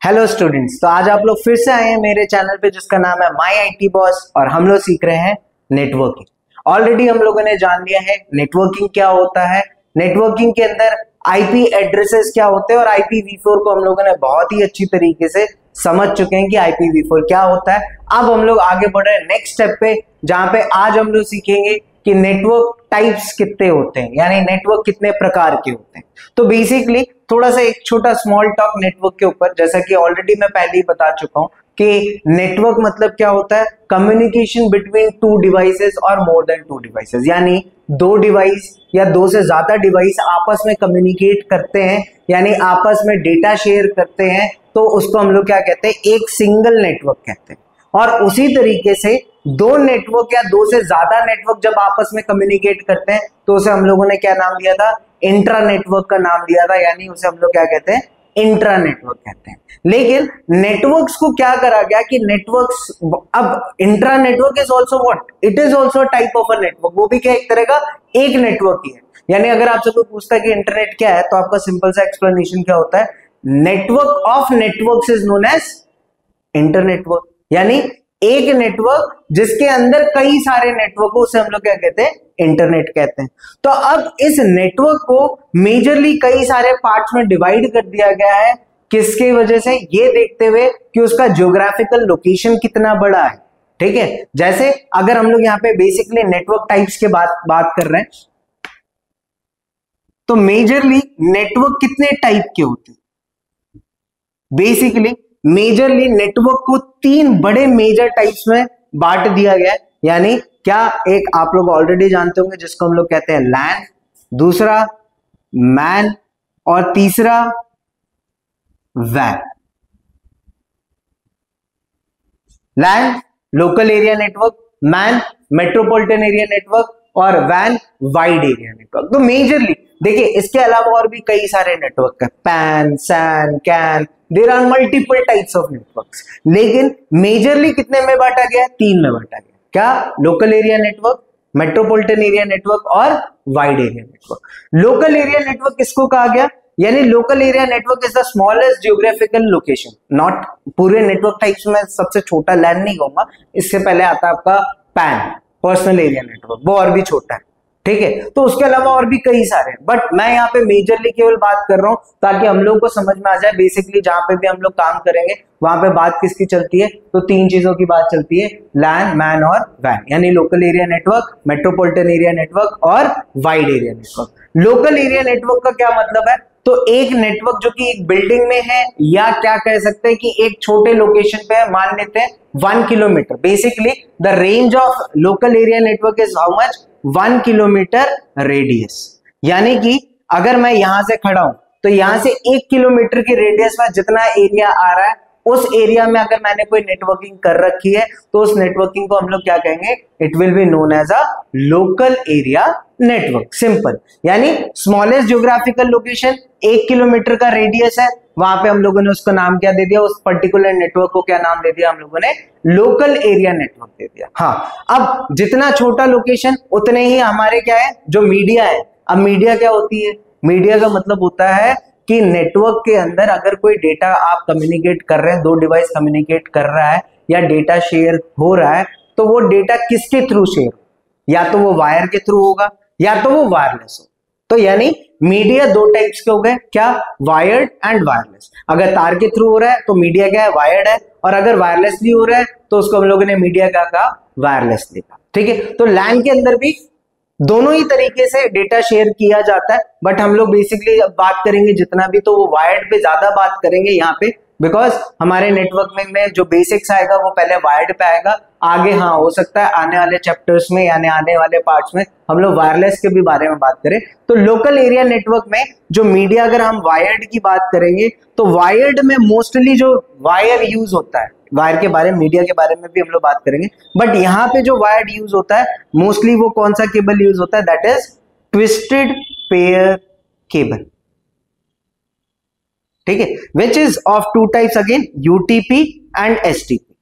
Hello students, तो आज आप लोग फिर से आए हैं मेरे चैनल पे जिसका नाम है माय आईटी बॉस और हम लोग सीख रहे हैं नेटवर्किंग। ऑलरेडी हम लोगों ने जान लिया है नेटवर्किंग क्या होता है, नेटवर्किंग के अंदर आईपी एड्रेसेस क्या होते हैं और IPv4 को हम लोगों ने बहुत ही अच्छी तरीके से समझ चुके हैं कि IPv4 क्या होता है। अब हम लोग आगे बढ़ रहे हैं नेक्स्ट स्टेप पे, जहां पे आज हम लोग सीखेंगे कि नेटवर्क टाइप्स कितने होते हैं, यानी नेटवर्क कितने प्रकार के होते हैं। तो बेसिकली थोड़ा सा एक छोटा स्मॉल टॉक नेटवर्क के ऊपर, जैसा कि ऑलरेडी मैं पहले ही बता चुका हूं कि नेटवर्क मतलब क्या होता है, कम्युनिकेशन बिटवीन टू डिवाइसेस और मोर देन टू डिवाइसेस, यानी दो डिवाइस या दो से ज्यादा डिवाइस आपस में कम्युनिकेट करते हैं, यानी आपस में डेटा शेयर करते हैं, तो उसको हम लोग क्या कहते हैं, एक सिंगल नेटवर्क कहते हैं। और उसी तरीके से दो नेटवर्क या दो से ज्यादा नेटवर्क जब आपस में कम्युनिकेट करते हैं तो उसे हम लोगों ने क्या नाम दिया था, इंट्रा नेटवर्क का नाम दिया था, यानी उसे हम लोग क्या कहते हैं, इंट्रा नेटवर्क कहते हैं। लेकिन नेटवर्क्स को क्या करा गया कि नेटवर्क्स, अब intra network is also what, it is also type of a network, वो भी क्या एक तरह का एक नेटवर्क ही है। यानी अगर आपसे कोई पूछता है कि इंटरनेट क्या है, तो आपका सिंपल सा एक्सप्लेनेशन क्या होता है, network of networks is known as internetwork, यानी एक नेटवर्क जिसके अंदर कई सारे नेटवर्क हो उसे हम लोग क्या कहते हैं, इंटरनेट कहते हैं। तो अब इस नेटवर्क को मेजरली कई सारे पार्ट्स में डिवाइड कर दिया गया है, किसकी वजह से, ये देखते हुए कि उसका ज्योग्राफिकल लोकेशन कितना बड़ा है। ठीक है, जैसे अगर हम लोग यहाँ पे बेसिकली नेटवर्क टाइप्स के बात कर रहे हैं, तो मेजरली नेटवर्क कितने टाइप के होते हैं, बेसिकली मेजरली नेटवर्क को तीन बड़े मेजर टाइप्स में बांट दिया गया है। यानी क्या, एक आप लोग ऑलरेडी जानते होंगे जिसको हम लोग कहते हैं लैन, दूसरा मैन और तीसरा वैन। LAN local area network, MAN metropolitan area network और वैन वाइड एरिया नेटवर्क। तो मेजरली देखिए, इसके अलावा और भी कई सारे नेटवर्क है, PAN, SAN, CAN, there are multiple types of networks, लेकिन मेजरली कितने में बांटा गया, तीन में बांटा गया। क्या, local area network, metropolitan area network और wide area network. Local area network किसको कहा गया, यानी local area network is the smallest geographical location, not पूरे नेटवर्क टाइप्स में सबसे छोटा लैन नहीं कहूंगा, इससे पहले आता है आपका पैन, पर्सनल एरिया नेटवर्क, वो और भी छोटा है। ठीक है, तो उसके अलावा और भी कई सारे हैं, बट मैं यहाँ पे मेजरली केवल बात कर रहा हूं ताकि हम लोग को समझ में आ जाए। बेसिकली जहां पे भी हम लोग काम करेंगे वहां पे बात किसकी चलती है, तो तीन चीजों की बात चलती है, लैन, मैन और वैन, यानी local area network, metropolitan area network और wide area network. Local area network का क्या मतलब है, तो एक नेटवर्क जो कि एक बिल्डिंग में है, या क्या कह सकते हैं कि एक छोटे लोकेशन पे है, मान लेते हैं 1 kilometre. Basically the range of local area network is how much, 1 kilometre radius. यानी कि अगर मैं यहां से खड़ा हूं तो यहां से 1 किलोमीटर की रेडियस में जितना एरिया आ रहा है, उस एरिया में अगर मैंने कोई नेटवर्किंग कर रखी है तो उस नेटवर्किंग को हम लोग क्या कहेंगे, it will be known as a local area network. Simple, यानी स्मॉलेस्ट ज्योग्राफिकल लोकेशन, 1 किलोमीटर का रेडियस है, वहां पे हम लोगों ने उसको नाम क्या दे दिया, उस पर्टिकुलर नेटवर्क को क्या नाम दे दिया, हम लोगों ने लोकल एरिया नेटवर्क दे दिया। हाँ, अब जितना छोटा लोकेशन उतने ही हमारे क्या है, जो मीडिया है। अब मीडिया क्या होती है, मीडिया का मतलब होता है कि नेटवर्क के अंदर अगर कोई डेटा आप कम्युनिकेट कर रहे हैं, दो डिवाइस कम्युनिकेट कर रहा है या डेटा शेयर हो रहा है, तो वो डेटा किसके थ्रू शेयर, या तो वो वायर के थ्रू होगा या तो वो वायरलेस हो। तो यानी मीडिया दो टाइप्स के हो गए, क्या, वायर्ड एंड वायरलेस। अगर तार के थ्रू हो रहा है तो मीडिया क्या है, वायर्ड है, और अगर वायरलेसली हो रहा है तो उसको हम लोगों ने मीडिया क्या कहा, वायरलेस देखा। ठीक है, तो लैन के अंदर भी दोनों ही तरीके से डेटा शेयर किया जाता है, बट हम लोग बेसिकली बात करेंगे जितना भी, तो वो वायर्ड पे ज्यादा बात करेंगे यहाँ पे, बिकॉज हमारे नेटवर्क में जो बेसिक्स आएगा वो पहले वायर्ड पे आएगा। आगे हाँ हो सकता है आने वाले चैप्टर्स में यानी आने वाले पार्ट्स में हम लोग वायरलेस के भी बारे में बात करें। तो लोकल एरिया नेटवर्क में जो मीडिया, अगर हम वायर्ड की बात करेंगे तो वायर्ड में मोस्टली जो वायर यूज होता है, वायर के बारे में, मीडिया के बारे में भी हम लोग बात करेंगे, बट यहाँ पे जो वायर्ड यूज होता है मोस्टली वो कौन सा केबल यूज होता है, that is twisted pair cable. ठीक है, which is of two types again, UTP and STP,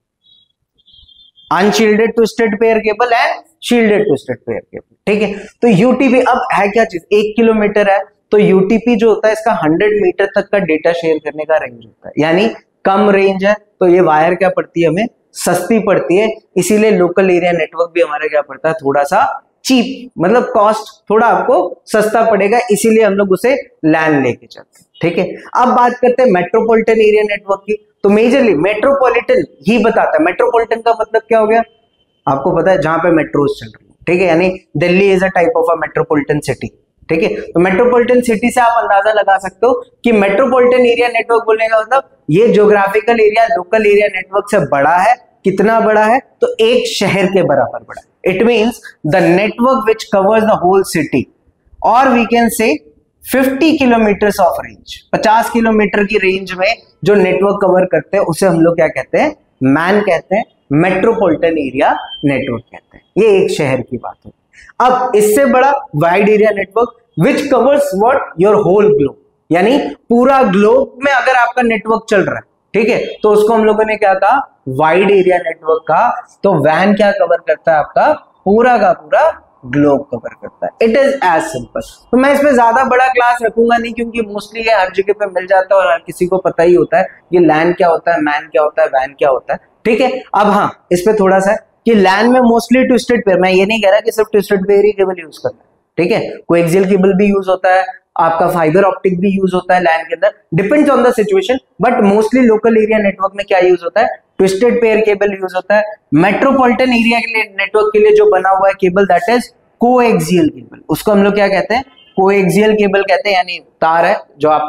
unshielded twisted pair cable and shielded twisted pair cable. ठीक है, तो यूटीपी अब है क्या चीज, 1 किलोमीटर है, तो यूटीपी जो होता है इसका 100 मीटर तक का डेटा शेयर करने का रेंज होता है, यानी कम रेंज है तो ये वायर क्या पड़ती है, हमें सस्ती पड़ती है, इसीलिए लोकल एरिया नेटवर्क भी हमारा क्या पड़ता है, थोड़ा सा चीप, मतलब कॉस्ट थोड़ा आपको सस्ता पड़ेगा, इसीलिए हम लोग उसे लैन लेके चलते हैं। ठीक है, अब बात करते हैं मेट्रोपॉलिटन एरिया नेटवर्क की। तो मेजरली मेट्रोपॉलिटन ही बताता है। मेट्रोपॉलिटन का मतलब क्या हो गया, आपको पता है जहां पे मेट्रोज चल रही है। ठीक है, यानी Delhi is a type of a metropolitan city. ठीक है, तो मेट्रोपॉलिटन सिटी से आप अंदाजा लगा सकते हो कि मेट्रोपॉलिटन एरिया नेटवर्क बोलने का मतलब ये geographical area local area network से बड़ा है। कितना बड़ा है, तो एक शहर के बराबर बड़ा है। It means the network which covers the whole city, और we can say 50 kilometres of range, 50 kilometre की रेंज में जो नेटवर्क कवर करते हैं उसे हम लोग क्या कहते हैं, मैन कहते हैं, मेट्रोपॉलिटन एरिया नेटवर्क कहते हैं। ये एक शहर की बात है। अब इससे बड़ा wide area network which covers what, your whole globe, यानी पूरा ग्लोब में अगर आपका नेटवर्क चल रहा है, ठीक है, तो उसको हम लोगों ने क्या कहा, वाइड एरिया नेटवर्क का। तो वैन क्या कवर करता है, आपका पूरा का पूरा ग्लोब कवर करता है। It is as simple. तो मैं इसमें ज्यादा बड़ा क्लास रखूंगा नहीं, क्योंकि मोस्टली ये हर जगह पे मिल जाता है और हर किसी को पता ही होता है कि लैन क्या होता है, मैन क्या होता है, वैन क्या होता है। ठीक है, अब हाँ, इस पे थोड़ा सा कि लैन में मोस्टली ट्विस्टेड पेयर, मैं ये नहीं कह रहा कि सिर्फ ट्विस्टेड पेयर ही केबल यूज करना है। ठीक है, कोएक्सियल केबल भी यूज होता है, आपका फाइबर ऑप्टिक भी यूज होता है लैन के अंदर, depends on the situation, but mostly local area network में क्या यूज होता है, ट्विस्टेड पेयर केबल यूज होता है। मेट्रोपॉलिटन एरिया के लिए नेटवर्क के लिए जो बना हुआ है cable, that is coaxial cable. उसको हम लोग क्या कहते हैं, कोएक्सियल केबल कहते हैं, यानी तार है जो आप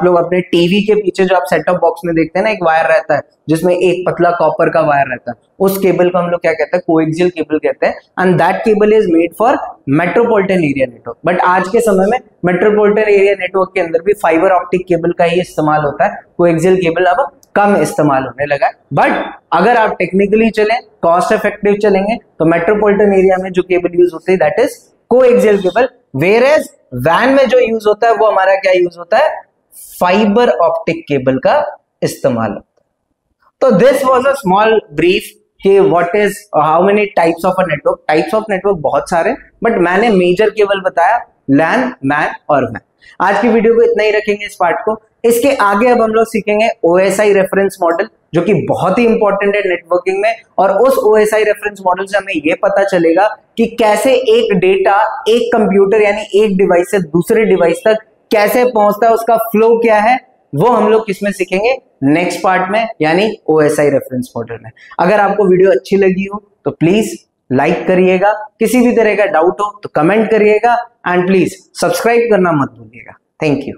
लोग अपने टीवी के पीछे जो आप सेट टॉप बॉक्स में देखते हैं ना, एक वायर रहता है जिसमें एक पतला कॉपर का वायर रहता है, उस केबल को हम लोग क्या कहते हैं, कोएक्सियल केबल कहते हैं। And that cable is made for metropolitan area network. But आज के समय में मेट्रोपॉलिटन एरिया नेटवर्क के अंदर भी फाइबर ऑप्टिक केबल का ही इस्तेमाल होता है, कोएक्सियल केबल अब कम इस्तेमाल होने लगा है। बट अगर आप टेक्निकली चलें, कॉस्ट इफेक्टिव चलेंगे, तो मेट्रोपॉलिटन एरिया में जो केबल यूज होती है that is coaxial cable. Whereas वैन में जो यूज होता है वो हमारा क्या यूज होता है, फाइबर ऑप्टिक केबल का इस्तेमाल होता है। तो this was a small brief कि what is how many types of a network. Types of network बहुत सारे, बट मैंने मेजर केबल बताया, लैन, मैन और वैन। आज की वीडियो को इतना ही रखेंगे इस पार्ट को। इसके आगे अब हम लोग सीखेंगे OSI रेफरेंस मॉडल, जो कि बहुत ही इंपॉर्टेंट है नेटवर्किंग में। और उस OSI रेफरेंस मॉडल से हमें यह पता चलेगा कि कैसे एक डेटा एक कंप्यूटर यानी एक डिवाइस से दूसरे डिवाइस तक कैसे पहुंचता है, उसका फ्लो क्या है, वो हम लोग किसमें सीखेंगे, नेक्स्ट पार्ट में, यानी OSI रेफरेंस मॉडल में। अगर आपको वीडियो अच्छी लगी हो तो प्लीज लाइक करिएगा, किसी भी तरह का डाउट हो तो कमेंट करिएगा, एंड प्लीज सब्सक्राइब करना मत भूलिएगा। Thank you.